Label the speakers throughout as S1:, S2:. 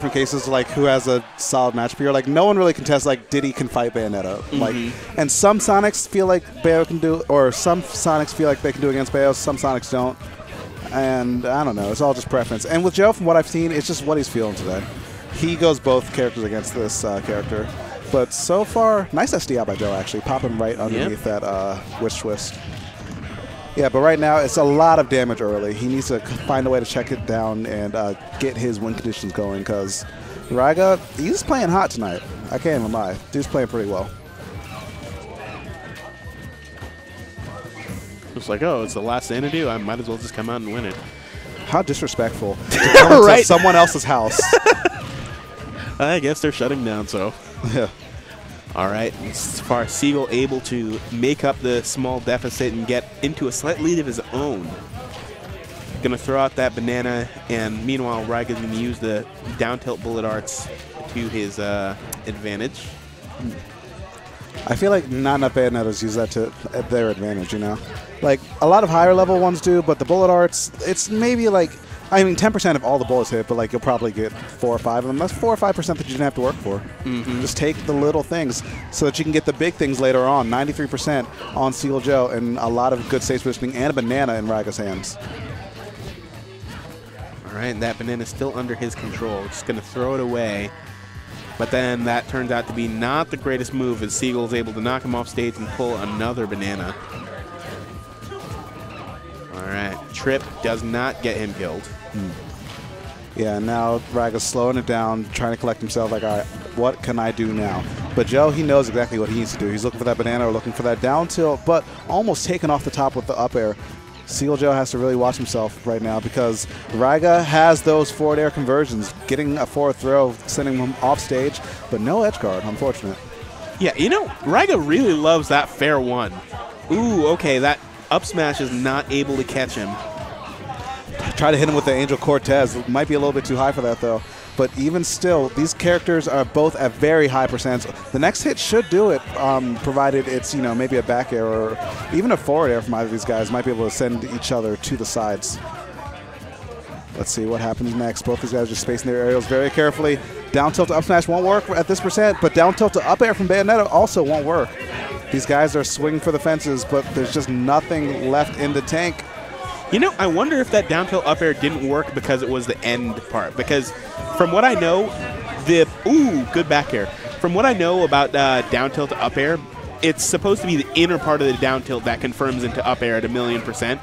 S1: different cases, like who has a solid matchup here. Like no one really contests like Diddy can fight Bayonetta. Like, and some Sonics feel like Bayo can do, or some Sonics feel like they can do against Bayo. Some Sonics don't. And I don't know. It's all just preference. And with Joe, from what I've seen, it's just what he's feeling today. He goes both characters against this character. But so far, nice SDI by Joe, actually. Popping right underneath that witch twist. Yeah, but right now, it's a lot of damage early. He needs to find a way to check it down and get his win conditions going, because Raiga, he's playing hot tonight. I can't even lie. Dude's playing pretty well.
S2: It's like, oh, it's the last thing to do. I might as well just come out and win it.
S1: How disrespectful. To right. Someone else's house.
S2: I guess they're shutting down, so.
S1: Yeah.
S2: All right, as far as Seagull able to make up the small deficit and get into a slight lead of his own. Going to throw out that banana, and meanwhile, Raiga's going to use the down tilt bullet arts to his advantage.
S1: I feel like not enough Bayonettas use that to their advantage, you know? Like, a lot of higher level ones do, but the bullet arts, it's maybe like, I mean, 10% of all the bullets hit, but like you'll probably get 4 or 5 of them. That's 4 or 5% that you didn't have to work for. Just take the little things so that you can get the big things later on. 93% on Seagull Joe, and a lot of good stage positioning and a banana in Raiga's hands.
S2: All right, and that banana is still under his control. Just going to throw it away. But then that turns out to be not the greatest move, as Seagull is able to knock him off stage and pull another banana. All right, Trip does not get him killed.
S1: Yeah, now Raiga's slowing it down, trying to collect himself, like, all right, what can I do now? But Joe, he knows exactly what he needs to do. He's looking for that banana or looking for that down tilt, but almost taken off the top with the up air. Seagull Joe has to really watch himself right now, because Raiga has those forward air conversions, getting a forward throw, sending him off stage, but no edge guard, unfortunate.
S2: Yeah, you know, Raiga really loves that fair one. Ooh, okay, that up smash is not able to catch him.
S1: Try to hit him with the Angel Cortez. It might be a little bit too high for that, though. But even still, these characters are both at very high percents. The next hit should do it, provided it's, you know, maybe a back air or even a forward air from either of these guys. Might be able to send each other to the sides. Let's see what happens next. Both these guys are just spacing their aerials very carefully. Down tilt to up smash won't work at this percent, but down tilt to up air from Bayonetta also won't work. These guys are swinging for the fences, but there's just nothing left in the tank.
S2: You know, I wonder if that down tilt up air didn't work because it was the end part. Because from what I know, good back air. From what I know about down tilt to up air, it's supposed to be the inner part of the down tilt that confirms into up air at 1,000,000%.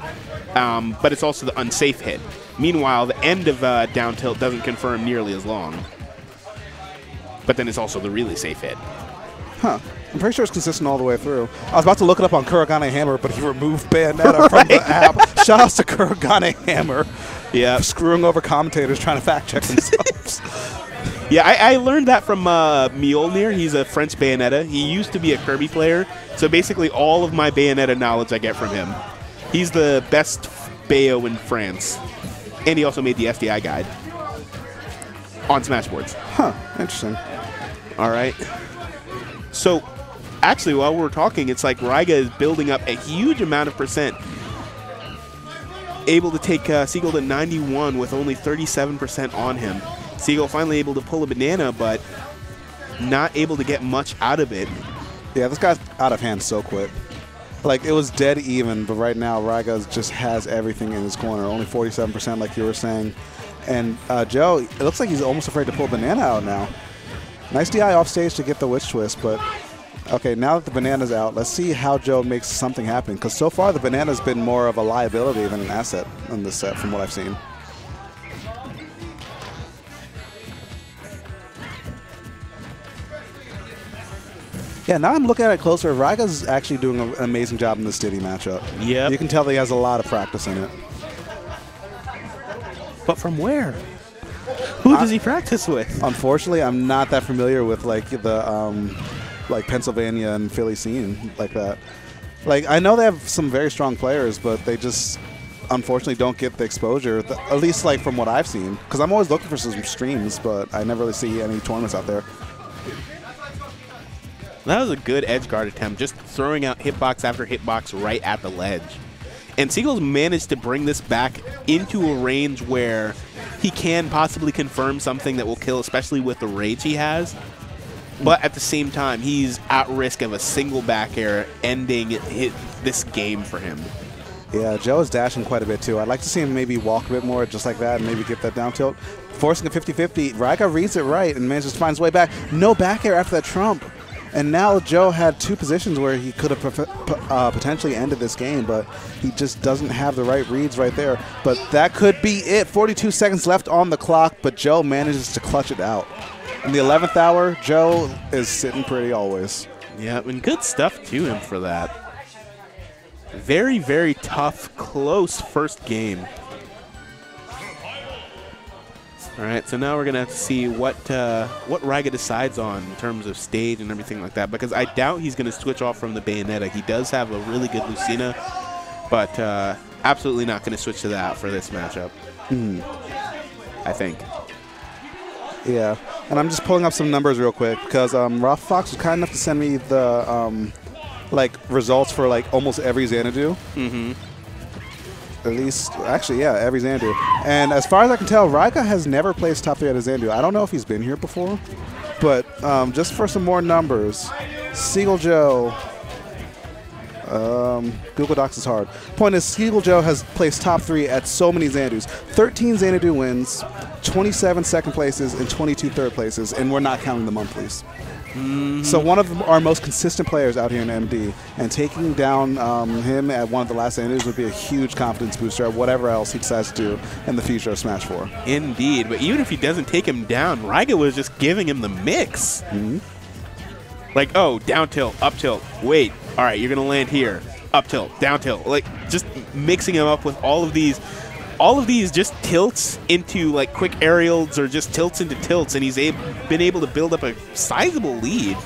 S2: But it's also the unsafe hit. Meanwhile, the end of down tilt doesn't confirm nearly as long. But then it's also the really safe hit.
S1: Huh. I'm pretty sure it's consistent all the way through. I was about to look it up on Kurogane Hammer, but he removed Bayonetta from the app. Shout outs to Kurogane Hammer.
S2: Yeah.
S1: Screwing over commentators trying to fact check themselves.
S2: Yeah, I learned that from Mjolnir. He's a French Bayonetta. He used to be a Kirby player, so basically all of my Bayonetta knowledge I get from him. He's the best Bayo in France. And he also made the SDI guide on Smashboards.
S1: Huh, interesting.
S2: All right. So, actually, while we're talking, it's like Raiga is building up a huge amount of percent. Able to take Seagull to 91 with only 37% on him. Seagull finally able to pull a banana, but not able to get much out of it.
S1: Yeah, this guy's out of hand so quick. Like, it was dead even, but right now Raiga just has everything in his corner. Only 47%, like you were saying. And Joe, it looks like he's almost afraid to pull a banana out now. Nice DI off stage to get the witch twist, but okay, now that the banana's out, let's see how Joe makes something happen, because so far the banana's been more of a liability than an asset in this set from what I've seen. Yeah, now I'm looking at it closer. Raiga's actually doing an amazing job in this Diddy matchup.
S2: Yeah.
S1: You can tell that he has a lot of practice in it.
S2: But from where? Who does he practice with?
S1: Unfortunately, I'm not that familiar with like the like Pennsylvania and Philly scene like that. Like, I know they have some very strong players, but they just unfortunately don't get the exposure, at least like from what I've seen. Because I'm always looking for some streams, but I never really see any tournaments out there.
S2: That was a good edge guard attempt, just throwing out hitbox after hitbox right at the ledge. And Seagull's managed to bring this back into a range where he can possibly confirm something that will kill, especially with the rage he has. But at the same time, he's at risk of a single back air ending this game for him.
S1: Yeah, Joe is dashing quite a bit, too. I'd like to see him maybe walk a bit more just like that and maybe get that down tilt. Forcing a 50-50. Raiga reads it right and manages to find his way back. No back air after that trump. And now Joe had 2 positions where he could have potentially ended this game, but he just doesn't have the right reads right there. But that could be it. 42 seconds left on the clock, but Joe manages to clutch it out. In the 11th hour, Joe is sitting pretty always.
S2: Yeah, and good stuff to him for that. Very, very tough, close first game. All right, so now we're gonna have to see what Raiga decides on in terms of stage and everything like that, because I doubt he's gonna switch off from the Bayonetta. He does have a really good Lucina, but absolutely not gonna switch to that for this matchup. I think.
S1: Yeah, and I'm just pulling up some numbers real quick because Ralph Fox was kind enough to send me the results for like almost every Xanadu. At least, actually, yeah, every Xanadu. And as far as I can tell, Raiga has never placed top 3 at a Xanadu. I don't know if he's been here before, but just for some more numbers, Seagull Joe. Google Docs is hard. Point is, Seagull Joe has placed top 3 at so many Xanadus. 13 Xanadu wins, 27 second places, and 22 third places, and we're not counting the monthlies. So one of our most consistent players out here in MD, and taking down him at one of the last Xanadus would be a huge confidence booster at whatever else he decides to do in the future of Smash 4.
S2: Indeed, but even if he doesn't take him down, Raiga was just giving him the mix. Like, oh, down tilt, up tilt, wait, all right, you're gonna land here, up tilt, down tilt, like just mixing him up with all of these just tilts into like quick aerials or just tilts into tilts, and he's been able to build up a sizable lead.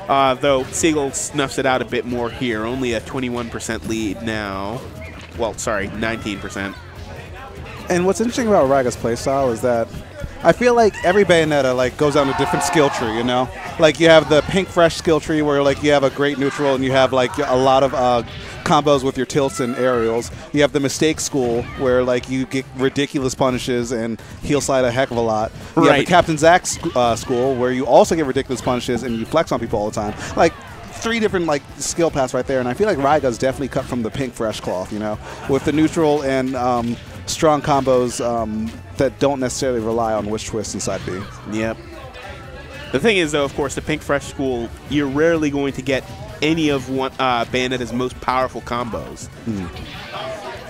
S2: Though Seagull snuffs it out a bit more here, only a 21% lead now. Well, sorry, 19%.
S1: And what's interesting about Raiga's playstyle is that I feel like every Bayonetta like goes down a different skill tree, you know? Like you have the Pink Fresh skill tree where like you have a great neutral and you have like a lot of combos with your tilts and aerials. You have the Mistake School where like you get ridiculous punishes and heel slide a heck of a lot. You have the Captain Zack school where you also get ridiculous punishes and you flex on people all the time. Like 3 different like skill paths right there, and I feel like Raiga's definitely cut from the Pink Fresh cloth, you know, with the neutral and strong combos that don't necessarily rely on Wish Twist and side B.
S2: Yep. The thing is, though, of course, the Pink Fresh school, you're rarely going to get any of Bayonetta's most powerful combos.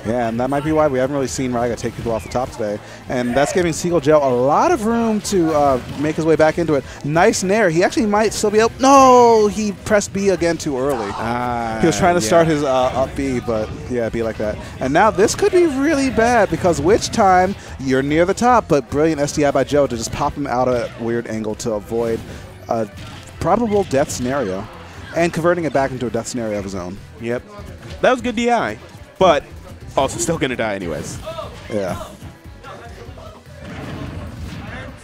S1: Yeah, and that might be why we haven't really seen Raiga take people off the top today. And that's giving Seagull Joe a lot of room to make his way back into it. Nice nair. He actually might still be able... No! He pressed B again too early. He was trying to start his up B, but yeah, be like that. And now this could be really bad because which time you're near the top, but brilliant SDI by Joe to just pop him out at a weird angle to avoid a probable death scenario. And converting it back into a death scenario of his own.
S2: Yep. That was good DI, but... also still going to die anyways.
S1: Yeah.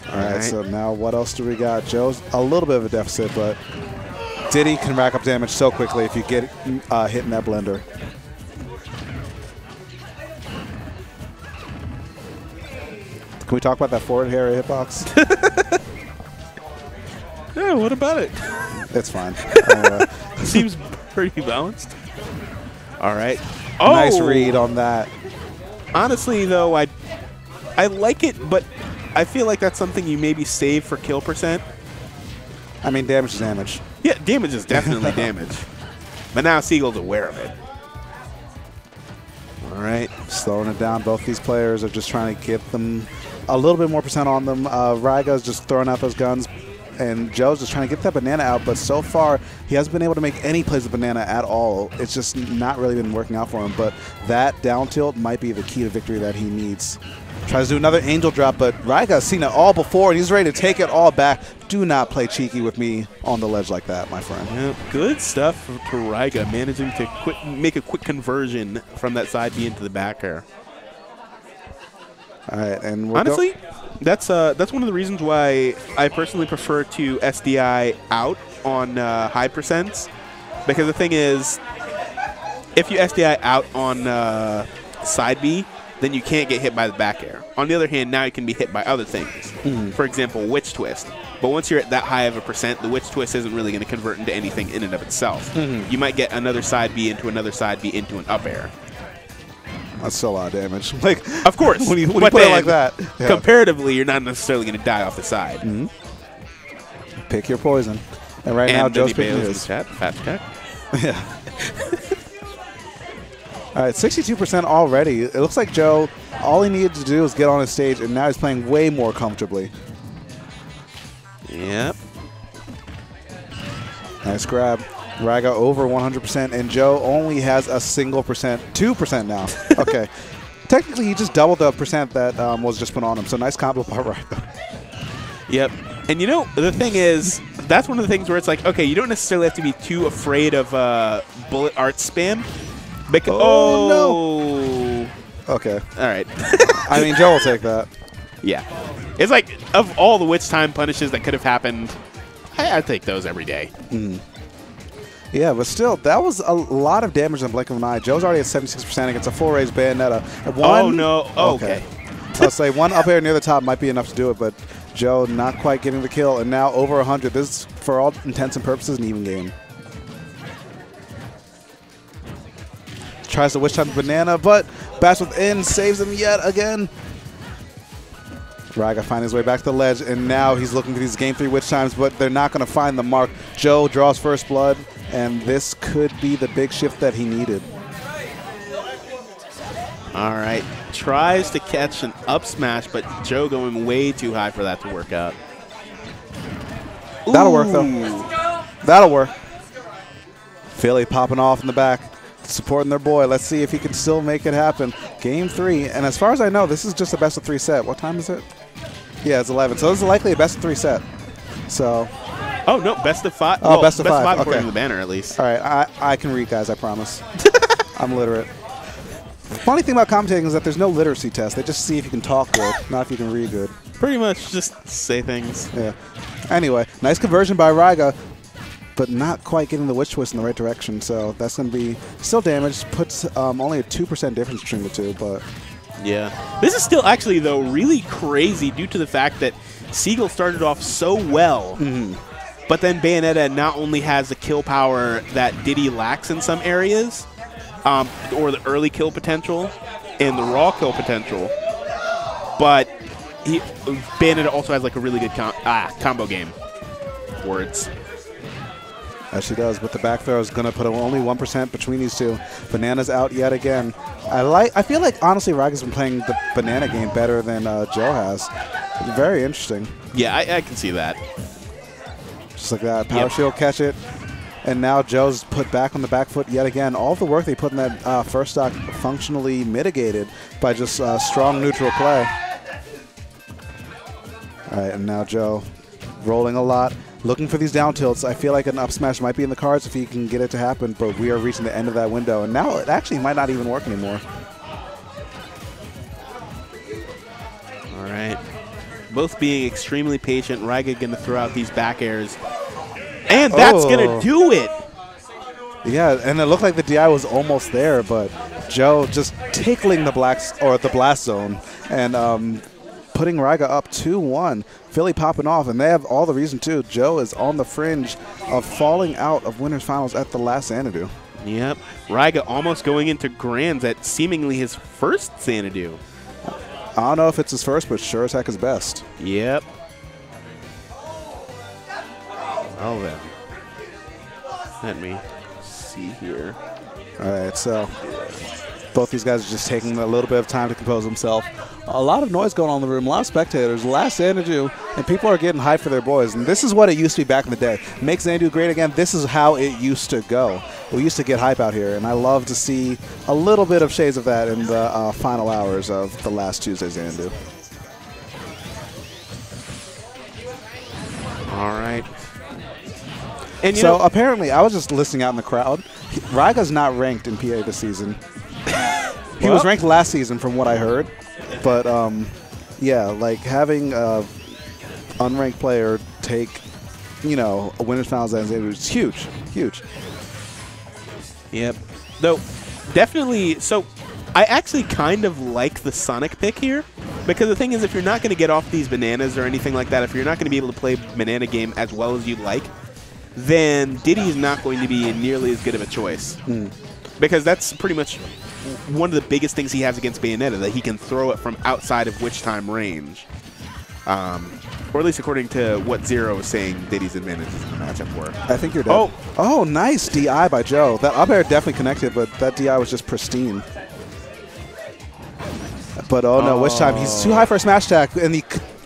S1: All right, so now what else do we got? Joe's a little bit of a deficit, but Diddy can rack up damage so quickly if you get hit in that blender. Can we talk about that forward air hitbox?
S2: Yeah, what about it?
S1: It's fine.
S2: Seems pretty balanced. All right.
S1: Oh! Nice read on that.
S2: Honestly, though, I like it, but I feel like that's something you maybe save for kill percent.
S1: I mean, damage is damage.
S2: Yeah, damage is definitely damage. But now Seagull's aware of it. All right.
S1: Slowing it down. Both these players are just trying to get them a little bit more percent on them. Raiga's just throwing out those guns. And Joe's just trying to get that banana out, but so far he hasn't been able to make any plays with banana at all. It's just not really been working out for him, but that down tilt might be the key to victory that he needs. Tries to do another angel drop, but Raiga's seen it all before, and he's ready to take it all back. Do not play cheeky with me on the ledge like that, my friend.
S2: Yeah, good stuff for Raiga, managing to make a quick conversion from that side B into the back air.
S1: All right, and we'll
S2: honestly, that's one of the reasons why I personally prefer to SDI out on high percents, because the thing is, if you SDI out on side B, then you can't get hit by the back air. On the other hand, now you can be hit by other things. For example, witch twist. But once you're at that high of a percent, the witch twist isn't really going to convert into anything in and of itself. You might get another side B into another side B into an up air.
S1: That's still a lot of damage. Like,
S2: of course.
S1: when you put it like that. Yeah.
S2: Comparatively, you're not necessarily going to die off the side.
S1: Pick your poison. And right now, Joe's picking his.
S2: Fast check.
S1: Yeah. All right, 62% already. It looks like Joe, all he needed to do was get on his stage, and now he's playing way more comfortably.
S2: Yep.
S1: Nice grab. Raiga over 100%, and Joe only has a single percent, 2% now. Okay. Technically, he just doubled the percent that was just put on him, so nice combo by Raiga.
S2: Yep. And you know, the thing is, that's one of the things where it's like, okay, you don't necessarily have to be too afraid of bullet art spam. Because,
S1: no. Okay.
S2: All right.
S1: I mean, Joe will take that.
S2: Yeah. It's like, of all the witch time punishes that could have happened, I take those every day.
S1: Yeah, but still, that was a lot of damage in the blink of an eye. Joe's already at 76% against a full raise Bayonetta.
S2: Oh, no. Okay.
S1: I'll say one up air near the top might be enough to do it, but Joe not quite getting the kill, and now over 100. This is, for all intents and purposes, an even game. Tries to wish time banana, but Bash within saves him yet again. Raiga finding his way back to the ledge, and now he's looking for these game 3 witch times, but they're not going to find the mark. Joe draws first blood, and this could be the big shift that he needed.
S2: All right. Tries to catch an up smash, but Joe going way too high for that to work out.
S1: That'll work, though. That'll work. Philly popping off in the back, supporting their boy. Let's see if he can still make it happen. Game 3, and as far as I know, this is just a best of 3 set. What time is it? Yeah, it's 11. So this is likely a best of 3 set. So.
S2: Oh, no, best of 5.
S1: Oh, well, best of 5.
S2: According
S1: Okay.
S2: to the banner, at least.
S1: All right, I can read, guys, I promise. I'm literate. Funny thing about commentating is that there's no literacy test. They just see if you can talk good, not if you can read good.
S2: Pretty much just say things.
S1: Yeah. Anyway, nice conversion by Raiga, but not quite getting the witch twist in the right direction. So that's going to be still damage. Puts only a 2% difference between the two, but.
S2: Yeah. This is still actually, though, really crazy due to the fact that Seagull started off so well, but then Bayonetta not only has the kill power that Diddy lacks in some areas, or the early kill potential and the raw kill potential, but Bayonetta also has like a really good combo game. Words.
S1: As she does, but the back throw is going to put only 1% between these two. Banana's out yet again. I feel like, honestly, Raiga's been playing the banana game better than Joe has. Very interesting.
S2: Yeah, I can see that.
S1: Just like that. Power shield, catch it. And now Joe's put back on the back foot yet again. All of the work they put in that first stock functionally mitigated by just strong neutral play. All right, and now Joe rolling a lot. Looking for these down tilts. I feel like an up smash might be in the cards if he can get it to happen, but we are reaching the end of that window. And now it actually might not even work anymore.
S2: All right. Both being extremely patient. Raiga going to throw out these back airs. And that's going to do it.
S1: Yeah, and it looked like the DI was almost there, but Joe just tickling the blast zone and putting Raiga up 2-1. Philly popping off, and they have all the reason to. Joe is on the fringe of falling out of winners finals at the last Xanadu.
S2: Yep. Raiga almost going into grands at seemingly his first Xanadu.
S1: I don't know if it's his first, but sure as heck his best.
S2: Yep. Well then. Let me see here.
S1: All right, so both these guys are just taking a little bit of time to compose themselves. A lot of noise going on in the room, a lot of spectators. Last Xanadu, and people are getting hyped for their boys. And this is what it used to be back in the day. Make Xanadu great again. This is how it used to go. We used to get hype out here, and I love to see a little bit of shades of that in the final hours of the last Tuesday Xanadu.
S2: All right. And
S1: so apparently, I was just listening out in the crowd. Raiga's not ranked in PA this season. He was ranked last season from what I heard. But, yeah, like having an unranked player take, a winners finals at Xanadu is huge, huge.
S2: Yep. Though, definitely, so I actually kind of like the Sonic pick here, because the thing is, if you're not going to get off these bananas or anything like that, if you're not going to be able to play banana game as well as you'd like, then Diddy is not going to be nearly as good of a choice. Because that's pretty much one of the biggest things he has against Bayonetta, that he can throw it from outside of Witch Time range. Or at least according to what Zero was saying Diddy's advantages in the matchup were.
S1: I think you're dead. Oh, nice DI by Joe. That up air definitely connected, but that DI was just pristine. But oh no, Witch Time. He's too high for a smash attack, and he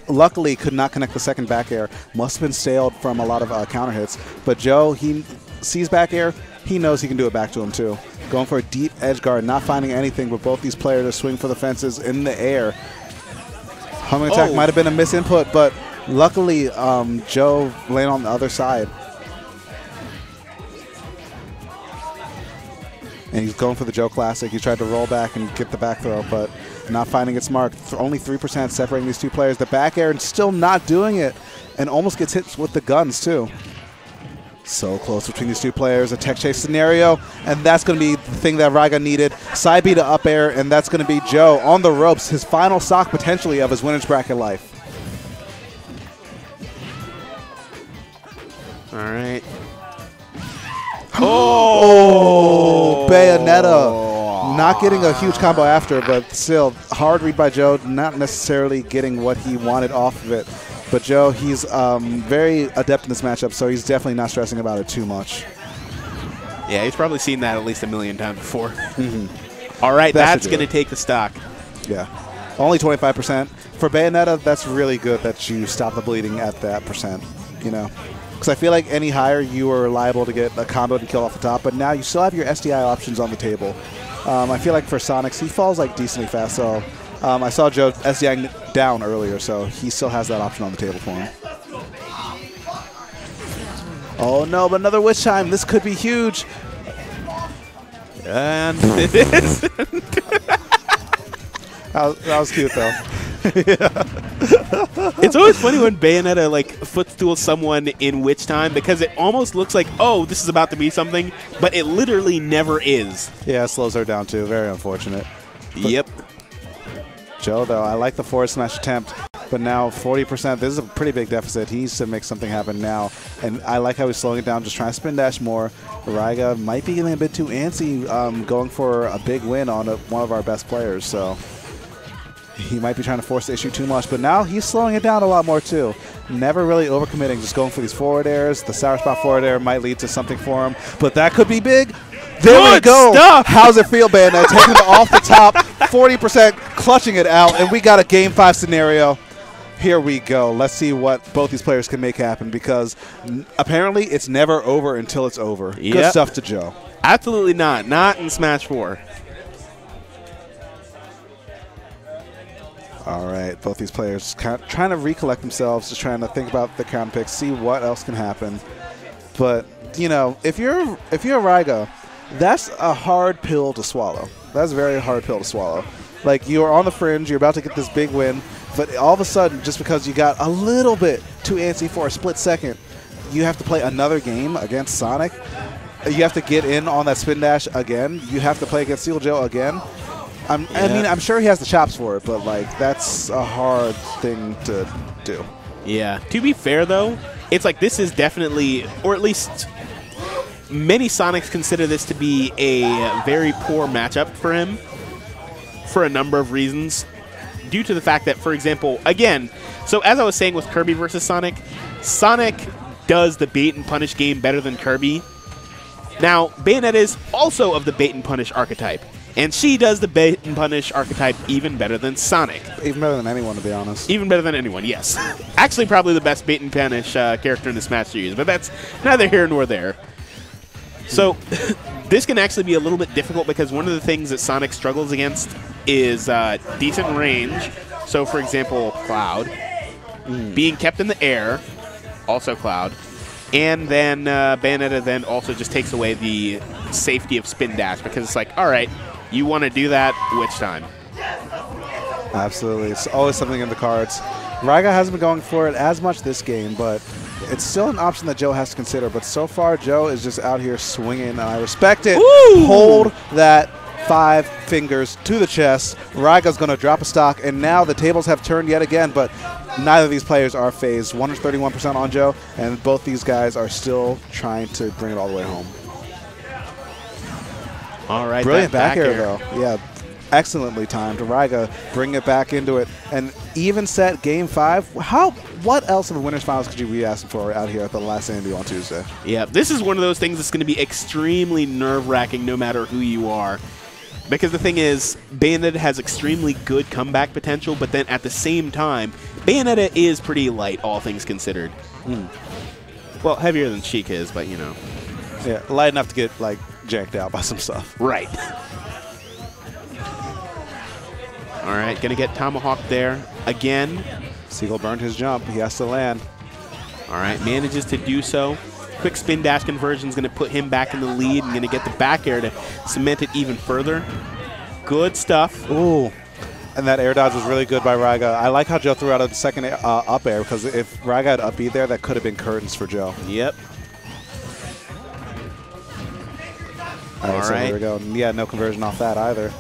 S1: luckily could not connect the second back air. Must have been stalled from a lot of counter hits. But Joe, he sees back air. He knows he can do it back to him too. Going for a deep edge guard, not finding anything, but both these players are swing for the fences in the air. Homing attack might have been a misinput, but luckily Joe landed on the other side. And he's going for the Joe Classic. He tried to roll back and get the back throw, but not finding its mark. Only 3% separating these two players. The back air and still not doing it, and almost gets hit with the guns too. So close between these two players. A tech chase scenario, and that's going to be the thing that Raiga needed. Side B to up air, and that's going to be Joe on the ropes. His final stock potentially of his winner's bracket life.
S2: All right.
S1: Oh, Bayonetta. Not getting a huge combo after, but still, hard read by Joe. Not necessarily getting what he wanted off of it. But Joe, he's very adept in this matchup, so he's definitely not stressing about it too much.
S2: Yeah, he's probably seen that at least a million times before. All right, that's going to take the stock.
S1: Yeah. Only 25%. For Bayonetta, that's really good that you stop the bleeding at that percent, you know. Because I feel like any higher, you are liable to get a combo to kill off the top, but now you still have your SDI options on the table. I feel like for Sonics, he falls like decently fast, so I saw Joe SDI down earlier, so he still has that option on the table for him. Oh no, but another Witch Time. This could be huge.
S2: And it is.
S1: That was cute, though.
S2: It's always funny when Bayonetta like footstools someone in Witch Time, because it almost looks like, oh, this is about to be something, but it literally never is.
S1: Yeah, it slows her down too. Very unfortunate. But
S2: yep.
S1: Joe, though, I like the forward smash attempt, but now 40%. This is a pretty big deficit. He needs to make something happen now, and I like how he's slowing it down, just trying to spin dash more. Raiga might be getting a bit too antsy, going for a big win on one of our best players, so he might be trying to force the issue too much, but now he's slowing it down a lot more too. Never really overcommitting, just going for these forward airs. The sour spot forward air might lead to something for him, but that could be big. There we go.
S2: Stuff.
S1: How's it feel, Bayonetta? Taking it off the top, 40%, clutching it out, and we got a Game 5 scenario. Here we go. Let's see what both these players can make happen, because apparently it's never over until it's over.
S2: Yep.
S1: Good stuff to Joe.
S2: Absolutely not. Not in Smash 4.
S1: All right, both these players trying to recollect themselves, just trying to think about the counter picks, see what else can happen. But, you know, if you're Raiga, that's a hard pill to swallow. That's a very hard pill to swallow. Like, you're on the fringe, you're about to get this big win, but all of a sudden, just because you got a little bit too antsy for a split second, you have to play another game against Sonic. You have to get in on that spin dash again. You have to play against Steel Joe again. I mean, I'm sure he has the chops for it, but, like, that's a hard thing to do.
S2: Yeah. To be fair, though, it's like this is definitely, or at least many Sonics consider this to be a very poor matchup for him for a number of reasons. Due to the fact that, for example, again, so as I was saying with Kirby versus Sonic, Sonic does the bait and punish game better than Kirby. Now, Bayonetta is also of the bait and punish archetype. And she does the bait and punish archetype even better than Sonic.
S1: Even better than anyone, to be honest.
S2: Even better than anyone, yes. Actually, probably the best bait and punish character in the Smash series, but that's neither here nor there. So, this can actually be a little bit difficult, because one of the things that Sonic struggles against is decent range. So, for example, Cloud. Being kept in the air, also Cloud. And then Bayonetta then also just takes away the safety of spin dash, because it's like, all right, you want to do that, Witch Time.
S1: Absolutely. It's always something in the cards. Raiga hasn't been going for it as much this game, but it's still an option that Joe has to consider. But so far, Joe is just out here swinging, and I respect it.
S2: Woo!
S1: Hold that 5 fingers to the chest. Raiga's going to drop a stock, and now the tables have turned yet again, but neither of these players are phased. 131% on Joe, and both these guys are still trying to bring it all the way home.
S2: All right,
S1: brilliant back air, though. Yeah, excellently timed. Raiga bring it back into it. And even set game 5. What else in the winners finals could you be asking for out here at the last Andy on Tuesday?
S2: Yeah, this is one of those things that's going to be extremely nerve-wracking no matter who you are. Because the thing is, Bayonetta has extremely good comeback potential, but then at the same time, Bayonetta is pretty light, all things considered. Well, heavier than Sheik is, but you know.
S1: Yeah, light enough to get, like, jacked out by some stuff.
S2: Right. All right, going to get Tomahawk there again.
S1: Seagull burned his jump. He has to land.
S2: All right, manages to do so. Quick spin dash conversion is going to put him back in the lead and going to get the back air to cement it even further. Good stuff.
S1: Ooh. And that air dodge was really good by Raiga. I like how Joe threw out a second up air, because if Raiga had up B there, that could have been curtains for Joe.
S2: Yep.
S1: All right, so there we go. Yeah, no conversion off that either.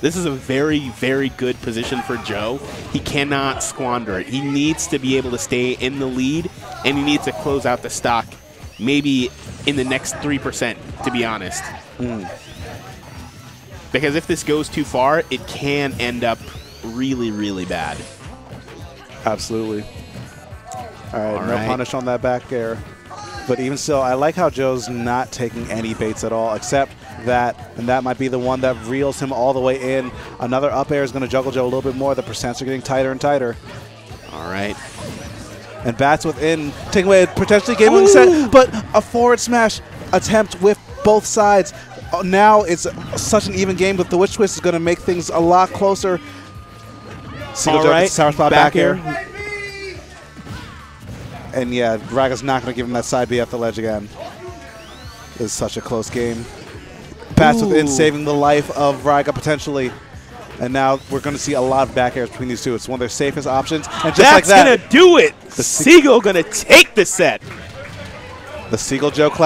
S2: This is a very, very good position for Joe. He cannot squander it. He needs to be able to stay in the lead, and he needs to close out the stock maybe in the next 3%, to be honest. Because if this goes too far, it can end up really, really bad.
S1: Absolutely. All right, no punish on that back air. But even still, I like how Joe's not taking any baits at all, except that, and that might be the one that reels him all the way in. Another up air is going to juggle Joe a little bit more. The percents are getting tighter and tighter.
S2: All right.
S1: And bats within, taking away a potentially game-winning set, but a forward smash attempt with both sides. Now it's such an even game, but the witch twist is going to make things a lot closer.
S2: All right,
S1: sour spot back air. And yeah, Raiga's not going to give him that side B off the ledge again. This is such a close game. Bats within, saving the life of Raiga potentially. And now we're going to see a lot of back airs between these two. It's one of their safest options. And just like that,
S2: that's going to do it. The Seagull going to take the set.
S1: The Seagull Joe Cloud.